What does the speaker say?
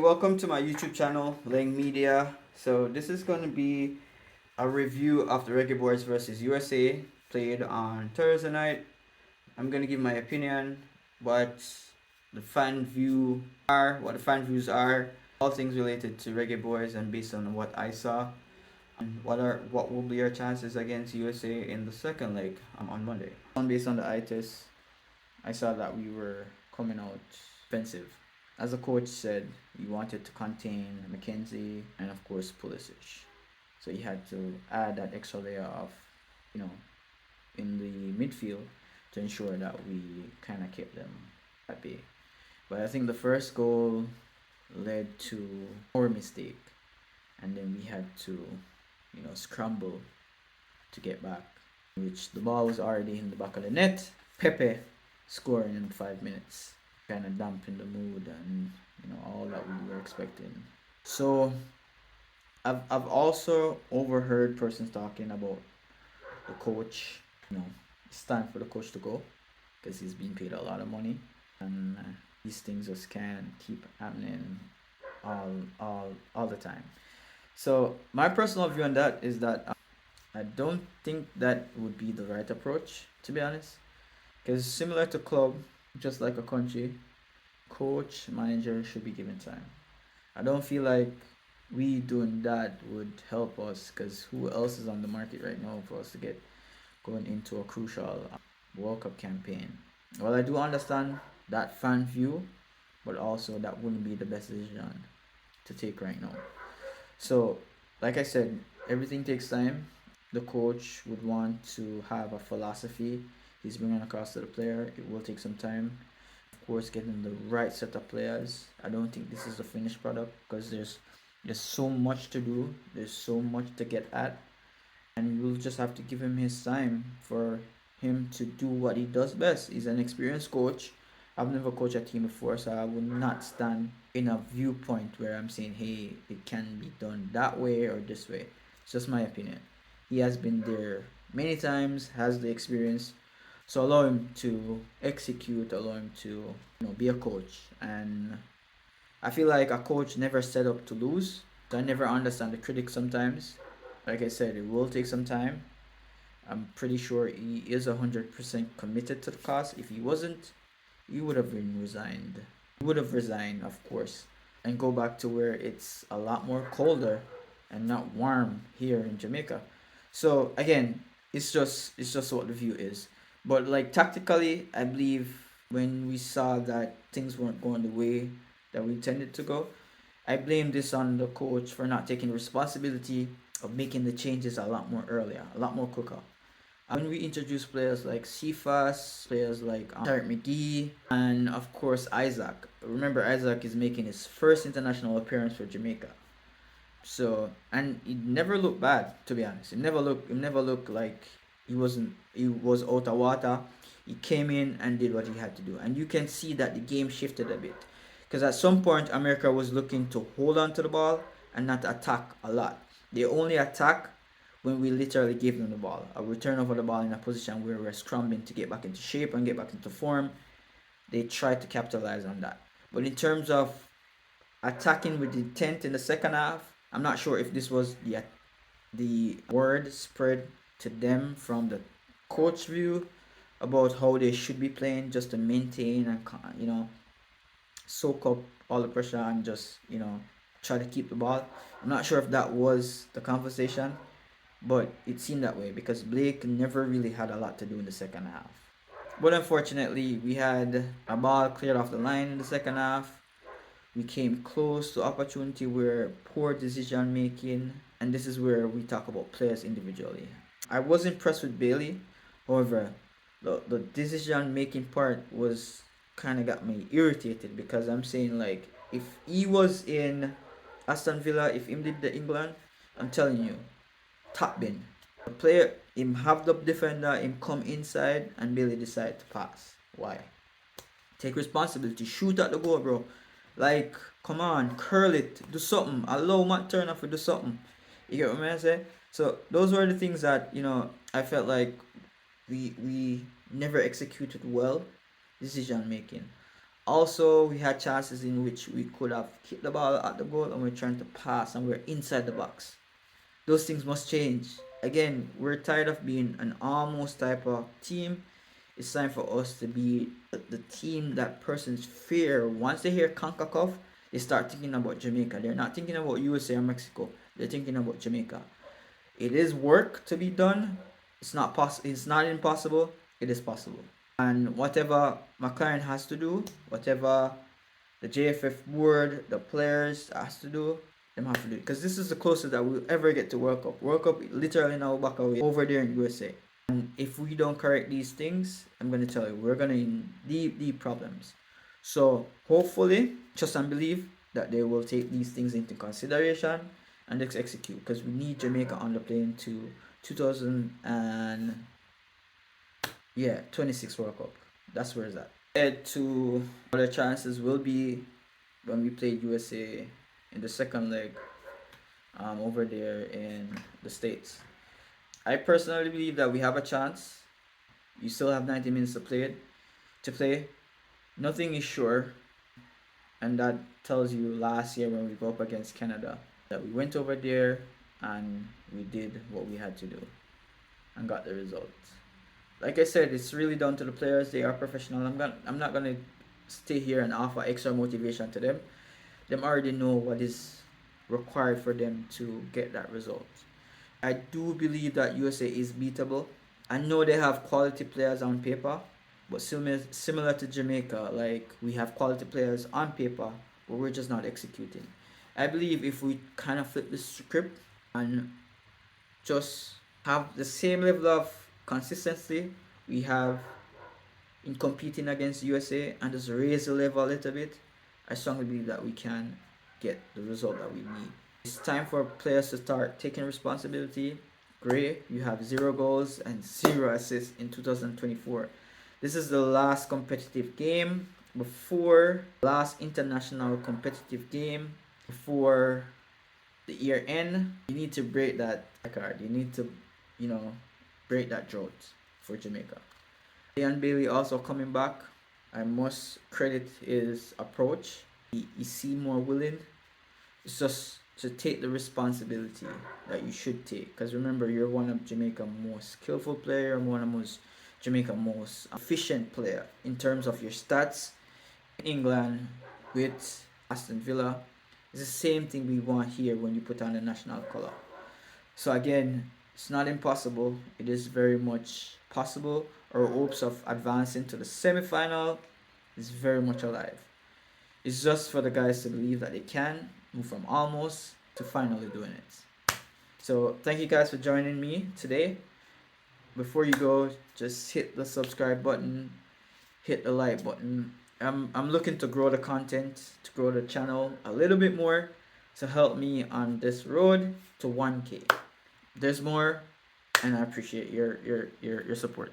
Welcome to my YouTube channel, Lang Media. So this is going to be a review of the Reggae Boyz versus USA played on Thursday night. I'm going to give my opinion, what what the fan views are, all things related to Reggae Boyz and based on what I saw. What will be our chances against USA in the second leg on Monday. Based on the eye test, I saw that we were coming out offensive. As the coach said, he wanted to contain McKenzie and of course Pulisic. So he had to add that extra layer of, you know, in the midfield to ensure that we kind of kept them at bay. But I think the first goal led to our mistake, and then we had to, scramble to get back, which the ball was already in the back of the net. Pepe scoring in 5 minutes kind of dampened the mood and all that we were expecting. So I've also overheard persons talking about the coach. It's time for the coach to go because he's being paid a lot of money, and these things just can't keep happening all the time. So my personal view on that is that I don't think that would be the right approach, to be honest, because similar to club, just like a country, coach, manager should be given time. I don't feel like we doing that would help us, because who else is on the market right now for us to get going into a crucial World Cup campaign? Well, I do understand that fan view, but also that wouldn't be the best decision to take right now. So, like I said, everything takes time. The coach would want to have a philosophy he's bringing across to the player. It will take some time. Of course, getting the right set of players. I don't think this is the finished product because there's so much to do. There's so much to get at, and we'll just have to give him his time for him to do what he does best. He's an experienced coach. I've never coached a team before, so I would not stand in a viewpoint where I'm saying, hey, it can be done that way or this way. It's just my opinion. He has been there many times, has the experience. So allow him to execute, allow him to be a coach. And I feel like a coach never set up to lose. So I never understand the critics sometimes. Like I said, it will take some time. I'm pretty sure he is 100% committed to the cause. If he wasn't, he would have been resigned. He would have resigned, of course, and go back to where it's a lot more colder and not warm here in Jamaica. So again, it's just what the view is. But like tactically, I believe when we saw that things weren't going the way that we intended to go, I blame this on the coach for not taking responsibility of making the changes a lot more earlier, a lot more quicker. When we introduce players like Cephas, players like Tarek McGee, and of course Isaac. Remember, Isaac is making his first international appearance for Jamaica. So, and it never looked bad, to be honest. It never looked like he was out of water. He came in and did what he had to do, and you can see that the game shifted a bit, because at some point America was looking to hold on to the ball and not attack a lot. They only attack when we literally give them the ball. A return over the ball in a position where we're scrambling to get back into shape and get back into form. They try to capitalize on that. But in terms of attacking with intent in the second half, I'm not sure if this was the word spread to them from the coach view about how they should be playing, just to maintain and soak up all the pressure and just try to keep the ball. I'm not sure if that was the conversation, but it seemed that way because Blake never really had a lot to do in the second half. But unfortunately, we had a ball cleared off the line in the second half. We came close to opportunity where poor decision making, and this is where we talk about players individually. I was impressed with Bailey. However, the decision making part was kind of got me irritated, because I'm saying, like, if he was in Aston Villa, if him did the England, I'm telling you, top bin. The player, him have the defender, him come inside and Bailey decide to pass. Why? Take responsibility. Shoot at the goal, bro. Like, come on, curl it, do something. Allow Matt Turner to do something. You get what I'm saying? So those were the things that I felt like we never executed well. Decision making. Also, we had chances in which we could have kicked the ball at the goal and we're trying to pass and we're inside the box. Those things must change. Again, we're tired of being an almost type of team. It's time for us to be the team that persons fear. Once they hear CONCACAF, they start thinking about Jamaica. They're not thinking about USA or Mexico. They're thinking about Jamaica. It is work to be done. It's not possible. It's not impossible. It is possible. And whatever McLaren has to do, whatever the JFF board, the players has to do, them have to do it. Because this is the closest that we'll ever get to World Cup. World Cup literally now back away over there in USA. And if we don't correct these things, I'm gonna tell you, we're gonna in deep problems. So hopefully, trust and believe that they will take these things into consideration and execute. Because we need Jamaica on the plane to 26 World Cup. That's where it's at. Head to other chances will be when we play USA in the second leg over there in the States. I personally believe that we have a chance. You still have 90 minutes to play. Nothing is sure. And that tells you last year when we go up against Canada that we went over there and we did what we had to do and got the results. Like I said, it's really down to the players. They are professional. I'm not gonna stay here and offer extra motivation to them. Them already know what is required for them to get that result. I do believe that USA is beatable. I know they have quality players on paper, but similar to Jamaica, like we have quality players on paper, but we're just not executing. I believe if we kind of flip the script and just have the same level of consistency we have in competing against USA and just raise the level a little bit, I strongly believe that we can get the result that we need. It's time for players to start taking responsibility. Gray, you have 0 goals and 0 assists in 2024. This is the last competitive game before last international competitive game before the year end. You need to break that record. You need to, break that drought for Jamaica. Ian Bailey also coming back. I must credit his approach. He seemed more willing. It's just to take the responsibility that you should take. Because remember, you're one of Jamaica's most skillful player, one of Jamaica's most efficient player in terms of your stats. England with Aston Villa, it's the same thing we want here when you put on the national color. So again, it's not impossible. It is very much possible. Our hopes of advancing to the semi-final is very much alive. It's just for the guys to believe that they can move from almost to finally doing it. So thank you guys for joining me today. Before you go, just hit the subscribe button, hit the like button. I'm looking to grow the content, to grow the channel a little bit more to help me on this road to 1K. There's more, and I appreciate your support.